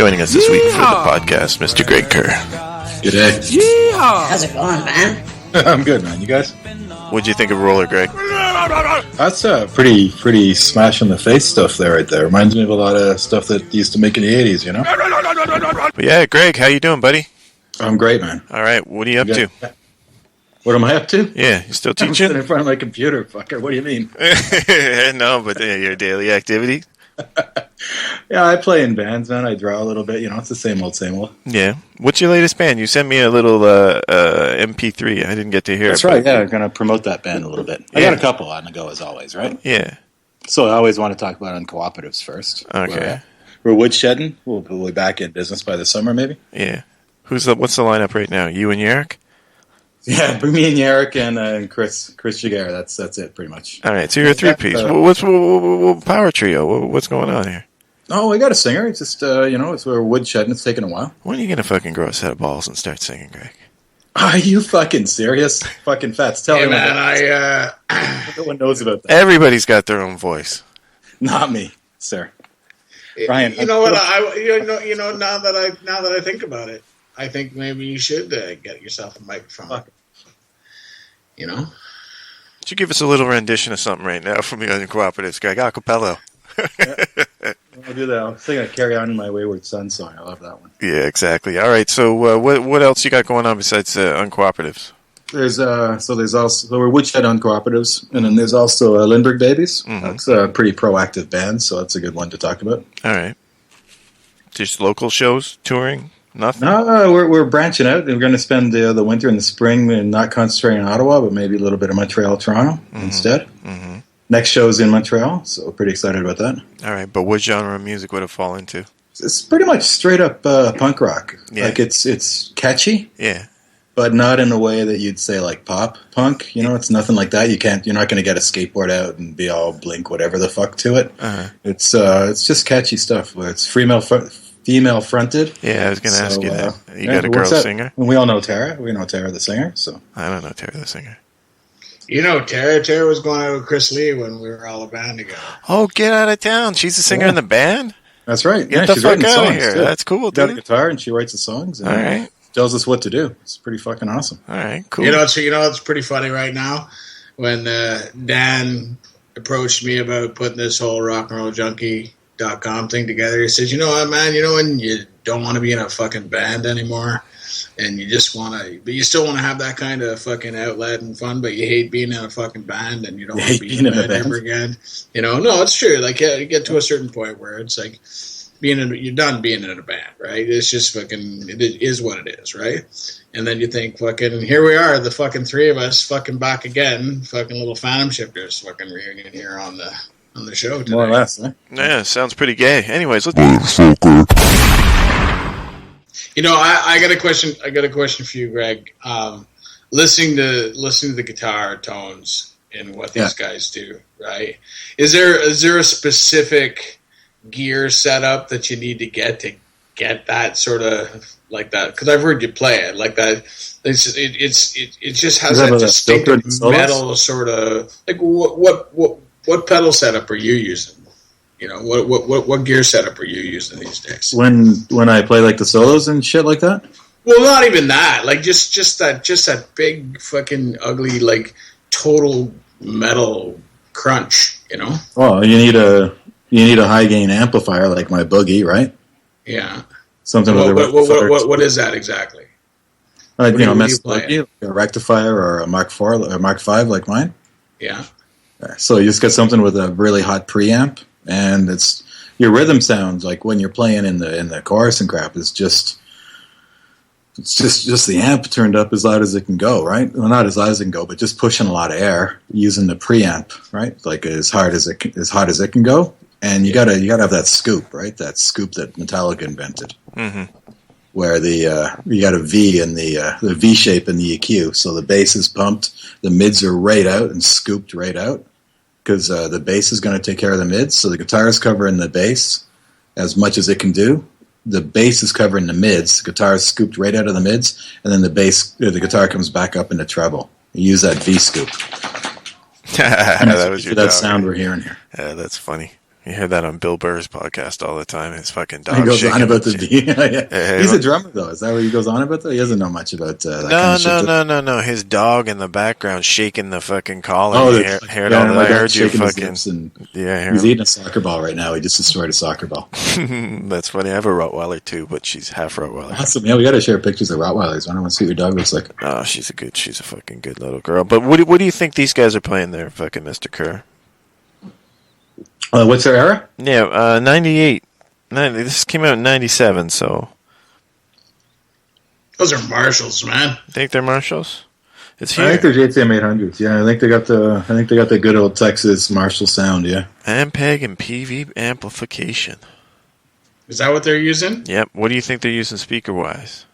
Joining us this week for the podcast, Mr. Greg Kerr. Good day. Yeehaw! How's it going, man? I'm good, man. You guys? What'd you think of Roller, Greg? That's pretty smash in the face stuff there, right there. Reminds me of a lot of stuff that used to make in the 80s, you know? But yeah, Greg, how you doing, buddy? I'm great, man. All right, what are you up to? What am I up to? Yeah, you still I'm teaching? sitting in front of my computer, fucker. What do you mean? No, but your daily activity? Yeah, I play in bands, man. I draw a little bit. You know, it's the same old, same old. Yeah. What's your latest band? You sent me a little MP3. I didn't get to hear That's it. right, yeah. I'm going to promote that band a little bit. I Yeah. got a couple on the go, as always, right? Yeah. So I always want to talk about uncooperatives first. Okay. We're woodshedding. We'll be back in business by the summer, maybe. Yeah. What's the lineup right now? You and Yarrick? Yeah, bring me and Yarrick and Chris Jaguar. That's it, pretty much. All right, so you're a three-piece. What's power trio? What's going on here? Oh, we got a singer. It's just, it's we're woodshedding. It's taking a while. When are you going to fucking grow a set of balls and start singing, Greg? Are you fucking serious? Fucking Fats. Tell me, man, no one knows about that. Everybody's got their own voice. Not me, sir. Ryan, you know what? Now that I think about it, I think maybe you should get yourself a microphone. Fuck. You know? Could you give us a little rendition of something right now from the Uncooperatives, Greg? Acapella. I'll do that. I'll sing a "Carry On in My Wayward Son" song. I love that one. Yeah, exactly. All right. So, what else you got going on besides Uncooperatives? There's also we're Woodshed Uncooperatives, and then there's also Lindbergh Babies. Mm-hmm. That's a pretty proactive band, so that's a good one to talk about. All right. Just local shows, touring, nothing. No, we're branching out. We're going to spend the winter and the spring and not concentrating on Ottawa, but maybe a little bit of Montreal, Toronto instead. Mm-hmm. Next show's in Montreal, so we're pretty excited about that. All right, but what genre of music would it fall into? It's pretty much straight up punk rock. Yeah. Like it's catchy, Yeah. but not in a way that you'd say like pop punk. You know, it's nothing like that. You're not going to get a skateboard out and be all Blink whatever the fuck to it. Uh-huh. It's just catchy stuff. Where it's female fronted. Yeah, I was going to ask you that. You got a girl singer? And we all know Tara. We know Tara the singer. So I don't know Tara the singer. You know, Tara was going out with Chris Lee when we were all a band together. Oh, get out of town! She's the singer in the band. That's right. Get the fuck out of here! That's cool, dude. Got a guitar and she writes the songs. And all right. Tells us what to do. It's pretty fucking awesome. All right, cool. It's pretty funny right now when Dan approached me about putting this whole rockandrolljunkie.com thing together. He says, "You know what, man? You know when you don't want to be in a fucking band anymore." And you just want to, but you still want to have that kind of fucking outlet and fun, but you hate being in a fucking band and you don't want to be in a band ever again. You know, no, it's true. Like, you get to a certain point where it's like you're done being in a band, right? It's just fucking, it is what it is, right? And then you think, fucking, here we are, the fucking three of us, fucking back again, fucking little Phantom Shifters fucking reunion here on the show today. More or less, eh? Yeah, sounds pretty gay. Anyways, let's. You know, I got a question. I got a question for you, Greg. Listening to the guitar tones and what these guys do, right? Is there a specific gear setup that you need to get that sort of like that? Because I've heard you play it like that. It just has that distinctive metal sort of like what pedal setup are you using? You know, what gear setup are you using these days? When I play like the solos and shit like that? Well, not even that. Like just that big fucking ugly like total metal crunch. You know. Well, you need a high gain amplifier like my Boogie, right? Yeah. Something with what is that exactly? Like a rectifier or a Mark IV or Mark V like mine. Yeah. So you just get something with a really hot preamp. And it's your rhythm sounds like when you're playing in the chorus and crap is just the amp turned up as loud as it can go, right? Well, not as loud as it can go, but just pushing a lot of air using the preamp, right? Like as hot as it can go. And you gotta have that scoop, right? That scoop that Metallica invented, where you got a V in the V shape in the EQ, so the bass is pumped, the mids are right out and scooped right out. Because the bass is going to take care of the mids, so the guitar is covering the bass as much as it can do. The bass is covering the mids, the guitar is scooped right out of the mids, and then the guitar comes back up into treble. You use that V scoop. That was your that sound we're hearing here. Yeah, that's funny. You hear that on Bill Burr's podcast all the time. His fucking dog He goes shaking on about the the shit. He's a drummer, though. Is that what he goes on about? Though he doesn't know much about that kind of shit. No. His dog in the background shaking the fucking collar. Oh, I heard you fucking. He's eating a soccer ball right now. He just destroyed a soccer ball. That's funny. I have a Rottweiler too, but she's half Rottweiler. Awesome. Yeah, we got to share pictures of Rottweilers. I want to see what your dog looks like. Oh, she's a fucking good little girl. But what do you think these guys are playing there, fucking Mr. Kerr? What's their era? Yeah, 98. This came out in 97, so. Those are Marshalls, man. Think they're Marshalls? It's here. I think they're JTM 800s. Yeah, I think they got the good old Texas Marshall sound. Yeah. Ampeg and PV amplification. Is that what they're using? Yep. What do you think they're using speaker-wise?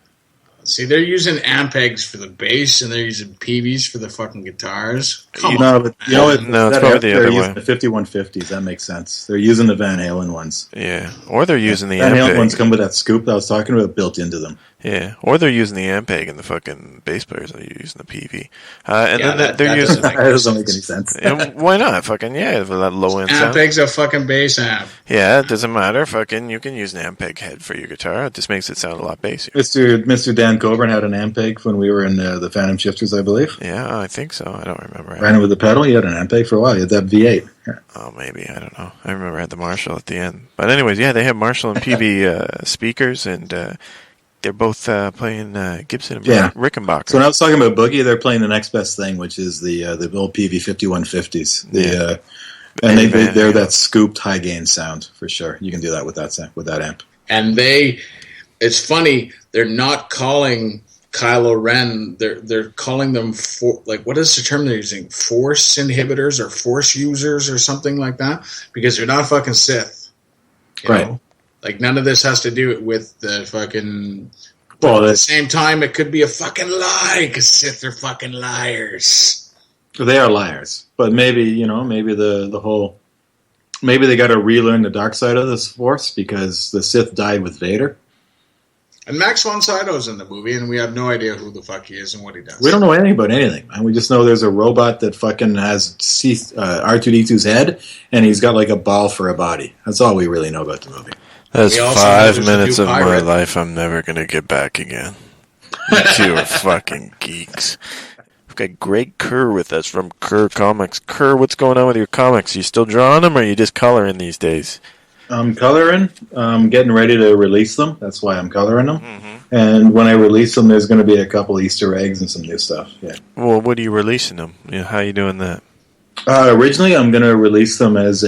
See, they're using Ampegs for the bass, and they're using PVs for the fucking guitars. Come No, on, but you know what? No, it's probably the they're other using way. the 5150s. That makes sense. They're using the Van Halen ones. Yeah. Or they're using the Van Halen ones Ampeg. come with that scoop that I was talking about built into them. Yeah. Or they're using the Ampeg and the fucking bass players are using the PV. And Yeah, then they're that using... That doesn't make any sense. Why not? Fucking, yeah, for that low-end sound. Ampeg's a fucking bass amp. Yeah, it doesn't matter. Fucking, you can use an Ampeg head for your guitar. It just makes it sound a lot bassier. Mr. Dan Coburn had an Ampeg when we were in the Phantom Shifters, I believe. Yeah, I think so. I don't remember. Ran it with the pedal. He had an Ampeg for a while. He had that V8. Yeah. Oh, maybe. I don't know. I remember I had the Marshall at the end. But anyways, yeah, they have Marshall and PV speakers, and they're both playing Gibson and Rickenbacker. So when I was talking about Boogie, they're playing the next best thing, which is the old PV 5150s. And they're that scooped high gain sound for sure. You can do that with that amp. And it's funny, they're not calling Kylo Ren, they're calling them, what is the term they're using? Force inhibitors or force users or something like that? Because they're not fucking Sith. You know? Like, none of this has to do with the fucking... But at the same time, it could be a fucking lie, because Sith are fucking liars. They are liars. But maybe the whole... Maybe they got to relearn the dark side of this Force, because the Sith died with Vader. And Max von Sydow's in the movie, and we have no idea who the fuck he is and what he does. We don't know anything about anything, man. We just know there's a robot that fucking has R2-D2's head, and he's got like a ball for a body. That's all we really know about the movie. That's 5 minutes of my life I'm never going to get back again. You two are fucking geeks. We've got Greg Kerr with us from Kerr Comics. Kerr, what's going on with your comics? Are you still drawing them, or are you just coloring these days? I'm coloring. I'm getting ready to release them. That's why I'm coloring them. Mm-hmm. And when I release them, there's going to be a couple Easter eggs and some new stuff. Yeah. Well, what are you releasing them? How are you doing that? Originally, I'm going to release them as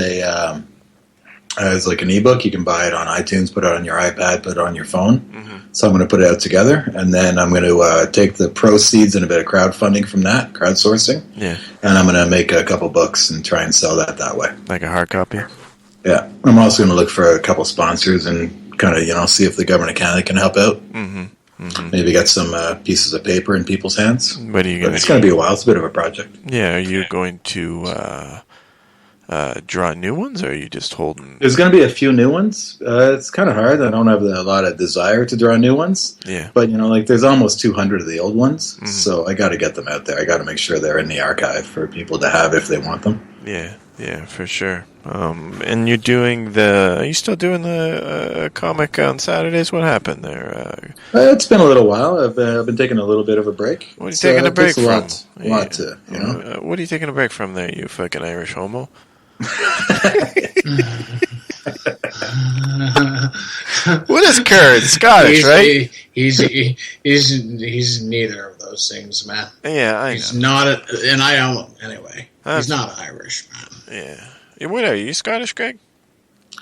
like an ebook. You can buy it on iTunes, put it on your iPad, put it on your phone. Mm-hmm. So I'm going to put it out together, and then I'm going to take the proceeds and a bit of crowdfunding from that, crowdsourcing. Yeah. And I'm going to make a couple books and try and sell that way. Like a hard copy? Yeah. I'm also going to look for a couple sponsors and kind of, see if the government of Canada can help out. Mm-hmm. Mm-hmm. Maybe get some pieces of paper in people's hands. What are you going to It's going to be a while. It's a bit of a project. Yeah. Are you going to draw new ones, or are you just holding... There's going to be a few new ones. It's kind of hard. I don't have a lot of desire to draw new ones. Yeah. But, there's almost 200 of the old ones. Mm-hmm. So I got to get them out there. I got to make sure they're in the archive for people to have if they want them. Yeah, for sure. And you're doing are you still doing the comic on Saturdays? What happened there? It's been a little while. I've been taking a little bit of a break. What are you taking a break from? A lot to, what are you taking a break from there, you fucking Irish homo? What is Kerr? It's Scottish, right? He's neither of those things, man. Yeah, I He's know. not, and I own him anyway. He's not Irish, man. Yeah. What are you, Scottish, Greg?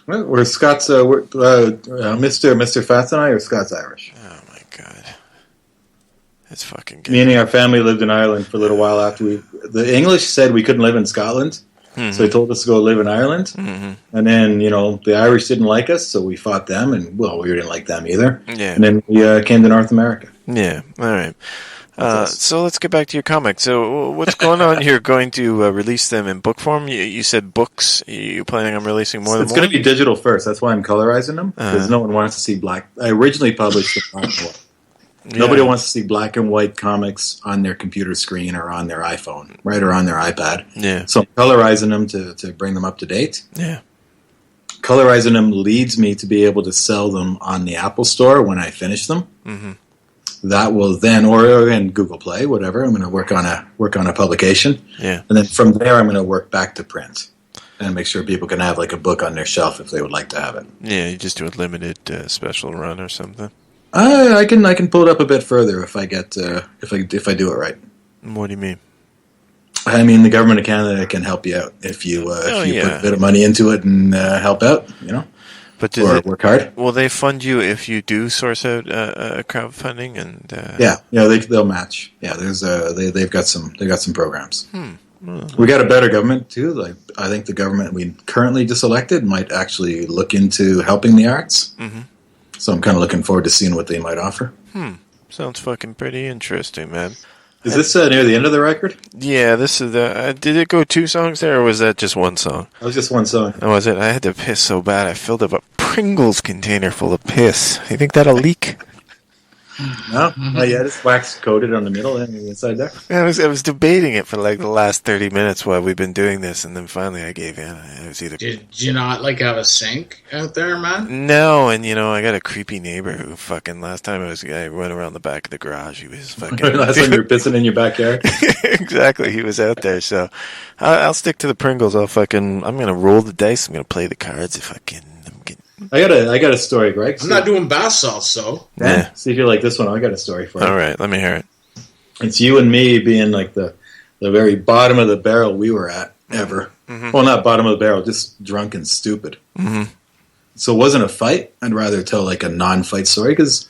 Well, we're Scots. Mr. Fats and I are Scots Irish. Oh my god, it's fucking good. Meaning our family lived in Ireland for a little while after the English said we couldn't live in Scotland. Mm-hmm. So they told us to go live in Ireland. Mm-hmm. And then, the Irish didn't like us, so we fought them, and, we didn't like them either. Yeah. And then we came to North America. Yeah, all right. So let's get back to your comic. So what's going on? You're going to release them in book form? You said books. You planning on releasing more than one? It's going to be digital first. That's why I'm colorizing them, because no one wants to see black. I originally published them black and white. Yeah. Nobody wants to see black and white comics on their computer screen or on their iPhone, right, or on their iPad. Yeah. So I'm colorizing them to bring them up to date. Yeah. colorizing them leads me to be able to sell them on the Apple Store when I finish them. Mm-hmm. That will then, or in Google Play, whatever. I'm going to work on a publication, Yeah. and then from there, I'm going to work back to print and make sure people can have like a book on their shelf if they would like to have it. Yeah, you just do a limited special run or something. I can pull it up a bit further if I get if I do it right. What do you mean? I mean, the government of Canada can help you out if you put a bit of money into it and help out, But work hard. Will they fund you if you do source out crowdfunding and? They'll match. Yeah, there's they've got some programs. We got a better government too. Like I think the government we currently just elected might actually look into helping the arts. Mm-hmm. So I'm kind of looking forward to seeing what they might offer. Sounds fucking pretty interesting, man. Is this near the end of the record? Yeah, this is the. Did it go 2 songs there, or was that just 1 song? It was just 1 song. Oh, was it? I had to piss so bad. I filled up a Pringles container full of piss. You think that'll leak? No, not yet. It's wax coated on the middle and the inside there. I was debating it for like the last 30 minutes while we've been doing this, and then finally I gave in. It was either. Did you not have a sink out there, man? No, and I got a creepy neighbor who fucking last time I went around the back of the garage. He was fucking. Last time you were pissing in your backyard. Exactly, he was out there. So I'll stick to the Pringles. I'm gonna roll the dice. I'm gonna play the cards if I can. I got a story, Greg. I'm not doing bath salts, so. Yeah. See if you like this one. I got a story for you. All right, let me hear it. It's you and me being like the very bottom of the barrel we were at ever. Mm-hmm. Well, not bottom of the barrel, just drunk and stupid. Mm-hmm. So it wasn't a fight. I'd rather tell like a non-fight story because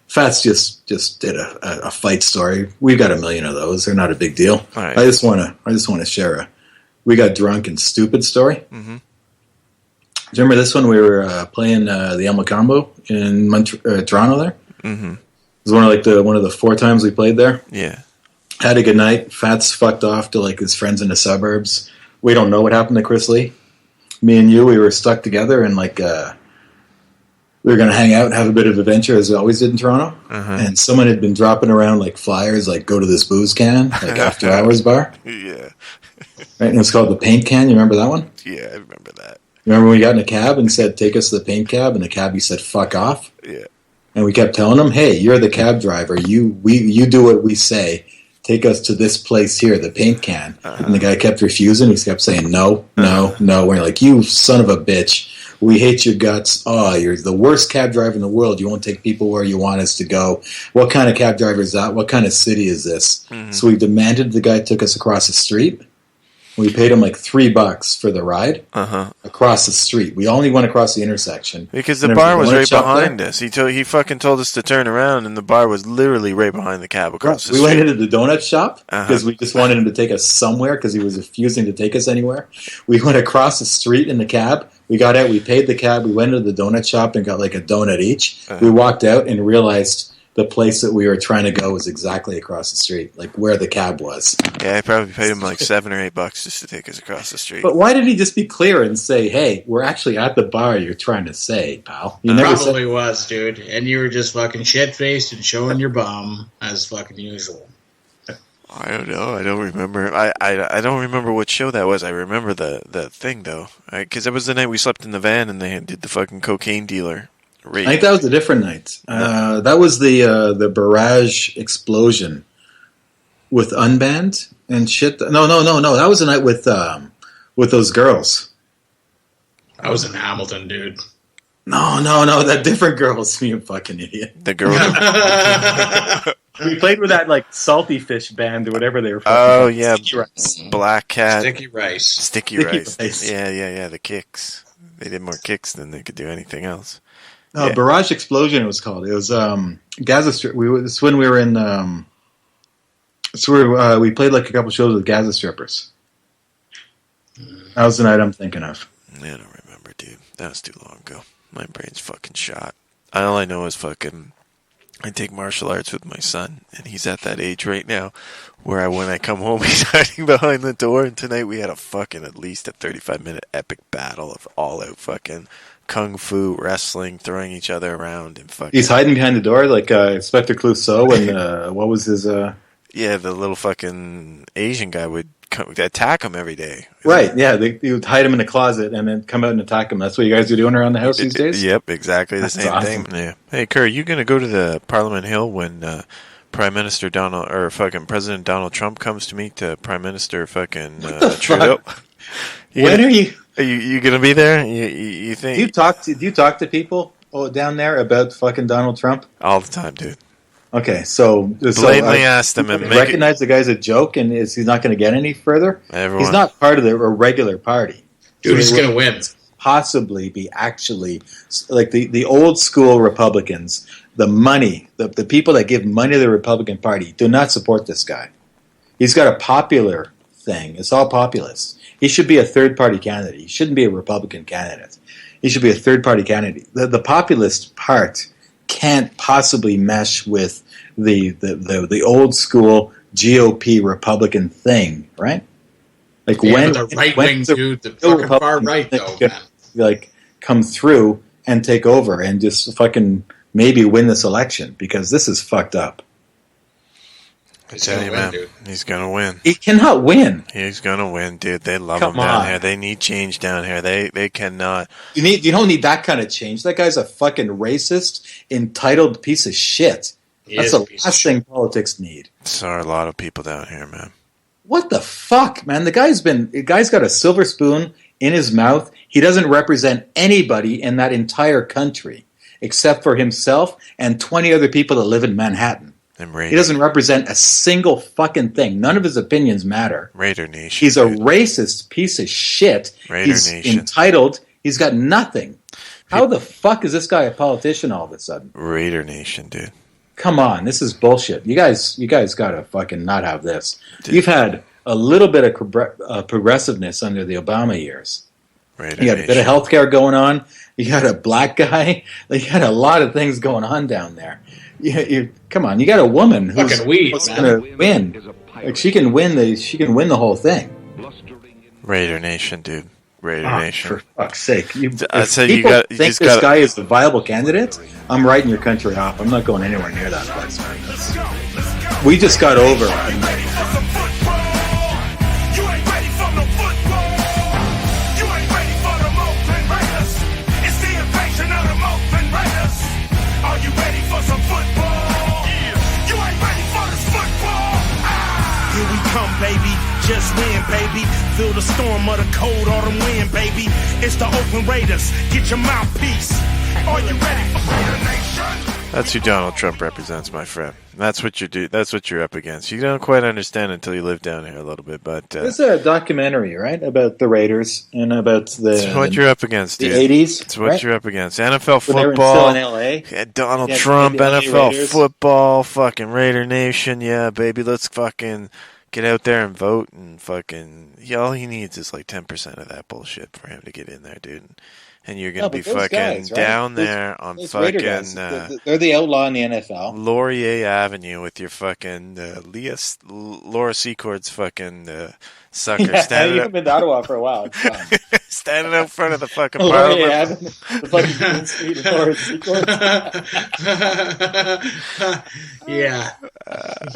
Fats just did a fight story. We've got a million of those. They're not a big deal. All right. I just want to share a we got drunk and stupid story. Mm-hmm. Do you remember this one? We were playing the El Macambo in Toronto there. Mm-hmm. It was one of the 4 times we played there. Yeah. Had a good night. Fats fucked off to like his friends in the suburbs. We don't know what happened to Chris Lee. Me and you, we were stuck together and like we were going to hang out and have a bit of adventure as we always did in Toronto. Uh-huh. And someone had been dropping around like flyers, like go to this booze can, like after hours bar. Yeah. Right, and it was called the Paint Can. You remember that one? Yeah, I remember that. Remember when we got in a cab and said, take us to the paint cab, and the cabbie said, fuck off? Yeah. And we kept telling him, hey, you're the cab driver. You do what we say. Take us to this place here, the paint can. Uh-huh. And the guy kept refusing. He kept saying, no. We're like, you son of a bitch. We hate your guts. Oh, you're the worst cab driver in the world. You won't take people where you want us to go. What kind of cab driver is that? What kind of city is this? Mm-hmm. So we demanded the guy took us across the street. We paid him like $3 for the ride across the street. We only went across the intersection because the bar was right behind us. He fucking told us to turn around, and the bar was literally right behind the cab across the street. We went into the donut shop because we just wanted him to take us somewhere because he was refusing to take us anywhere. We went across the street in the cab. We got out. We paid the cab. We went into the donut shop and got like a donut each. We walked out and realized the place that we were trying to go was exactly across the street, like where the cab was. Yeah, I probably paid him like $7 or $8 just to take us across the street. But why didn't he just be clear and say, hey, we're actually at the bar you're trying to say, pal? You never probably was, dude. And you were just fucking shit-faced and showing your bum as fucking usual. I don't know. I don't remember. I don't remember what show that was. I remember the thing, though. Because it was the night we slept in the van and they did the fucking cocaine dealer. I think that was a different night. That was the barrage explosion with Unbanned and shit. No. That was the night with those girls. I was in Hamilton, dude. No. That different girls. You fucking idiot. The girl. We played with that like salty fish band or whatever they were. Oh yeah, Black Cat. Sticky Rice. Sticky rice. Yeah. The Kicks. They did more kicks than they could do anything else. No, yeah. Barrage Explosion it was called. It was Gaza Strip. It's when we were in. We played like a couple shows with Gaza strippers. That was the night I'm thinking of. I don't remember, dude. That was too long ago. My brain's fucking shot. All I know is fucking. I take martial arts with my son, and he's at that age right now where when I come home, he's hiding behind the door. And tonight we had at least a 35-minute epic battle of all-out fucking. Kung fu, wrestling, throwing each other around, and fucking. He's hiding behind the door like Inspector Clouseau, and what was his? Yeah, the little fucking Asian guy would attack him every day. Right, yeah. You would hide him in a closet and then come out and attack him. That's what you guys are doing around the house these days? Yep, exactly the same awesome. thing. Yeah. Hey, Kerr, you going to go to the Parliament Hill when President Donald Trump comes to meet Prime Minister fucking Trudeau? When are you? Are you going to be there? You think? Do you talk to people down there about fucking Donald Trump? All the time, dude. Okay, so blatantly asked him and recognize the guy's a joke, and he's not going to get any further. He's not part of the regular party. Dude, he's going to win. Possibly be actually like the old school Republicans. The money, the people that give money to the Republican Party do not support this guy. He's got a popular thing. It's all populist. He should be a third party candidate. He shouldn't be a Republican candidate. He should be a third party candidate. The populist part can't possibly mesh with the old school GOP Republican thing, right? Like when the right wing dude, the fucking far right though, man. Like come through and take over and just fucking maybe win this election, because this is fucked up. I tell you, man, he's gonna win. He cannot win. He's gonna win, dude. They love him down here. They need change down here. They cannot. You don't need that kind of change. That guy's a fucking racist, entitled piece of shit. That's the last thing politics need. So are a lot of people down here, man. What the fuck, man? The guy's got a silver spoon in his mouth. He doesn't represent anybody in that entire country except for himself and 20 other people that live in Manhattan. He doesn't represent a single fucking thing. None of his opinions matter. Raider Nation. He's a racist piece of shit. He's entitled. He's got nothing. How the fuck is this guy a politician all of a sudden? Raider Nation, dude. Come on, this is bullshit. You guys gotta fucking not have this. Dude. You've had a little bit of progressiveness under the Obama years. You got a bit of healthcare going on. You got a black guy. You got a lot of things going on down there. Come on, you got a woman who's going to win. Like she can win the whole thing. Raider Nation, dude. Raider Nation. For fuck's sake! This guy guy is a viable candidate. I'm writing your country off. I'm not going anywhere near that place, man. We just got over. Baby, just win, baby. Feel the storm of the cold autumn wind, baby. It's the Oakland Raiders. Get your mouthpiece. Are you ready for Raider Nation? That's who Donald Trump represents, my friend. That's what you're up against. You don't quite understand until you live down here a little bit, but there's a documentary, right, about the Raiders and about That's what you're up against, dude. The 80s. It's what you're up against. NFL When football. they were still in LA. Yeah, Donald Trump, NFL football, fucking Raider Nation. Yeah, baby, let's fucking get out there and vote and fucking. Yeah, all he needs is like 10% of that bullshit for him to get in there, dude. And you're going to be fucking guys, right? Down there on fucking. They're the outlaw in the NFL. Laurier Avenue with your fucking Laura Secord's fucking sucker. Yeah, standing you haven't been to Ottawa for a while. It's fine. Standing out front of the fucking Laurier Parliament. Avenue. The fucking street of Laura Secord. Yeah.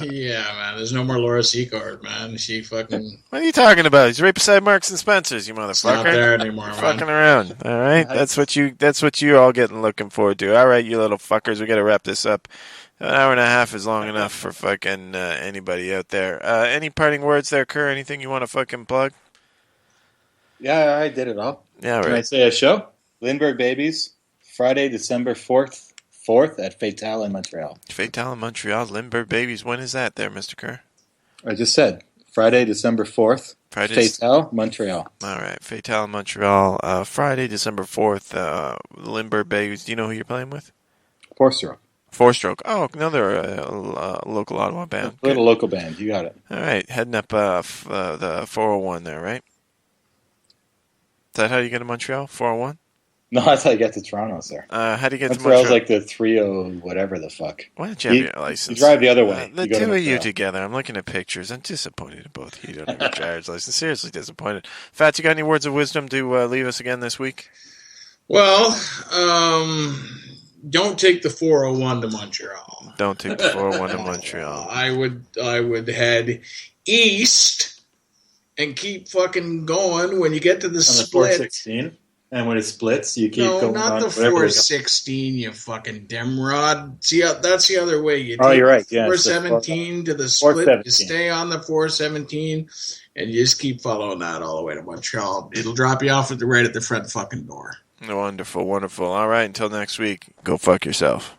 Yeah, man. There's no more Laura Secord, man. She fucking. What are you talking about? He's right beside Marks and Spencer's, you motherfucker. It's not there anymore, man. Fucking around. All right, that's what you're all getting looking forward to. All right, you little fuckers, we got to wrap this up. An hour and a half is long enough for fucking anybody out there. Any parting words there, Kerr? Anything you want to fucking plug? Yeah, I did it all. Yeah, right. Can I say a show? Lindbergh Babies, Friday, December 4th at Fatale in Montreal. Fatale in Montreal, Lindbergh Babies. When is that there, Mr. Kerr? I just said Friday, December 4th. Fatale, Montreal. All right, Fatale in Montreal. Friday, December 4th. Lindbergh Babies. Do you know who you're playing with? Four Stroke. Oh, another local Ottawa band. A little local band. You got it. All right, heading up the 401 there, right? Is that how you get to Montreal? 401? No, that's how you get to Toronto, sir. How do you get to Montreal's Montreal? like the 30 whatever the fuck. Why don't you have your license? You drive the other way. The two of you together. I'm looking at pictures. I'm disappointed in both of you. Don't have your driver's license. Seriously disappointed. Fats, you got any words of wisdom to leave us again this week? Well, don't take the 401 to Montreal. Don't take the 401 to Montreal. I would head east and keep fucking going. When you get to the On the split, 416, and when it splits, you keep going not on the whatever they go. 416, you fucking dimrod. See, that's the other way. You Oh, take you're right. Yeah, 417 to the split. 417. You stay on the 417, and you just keep following that all the way to Montreal. It'll drop you off right at the front fucking door. Wonderful, wonderful. All right, until next week, go fuck yourself.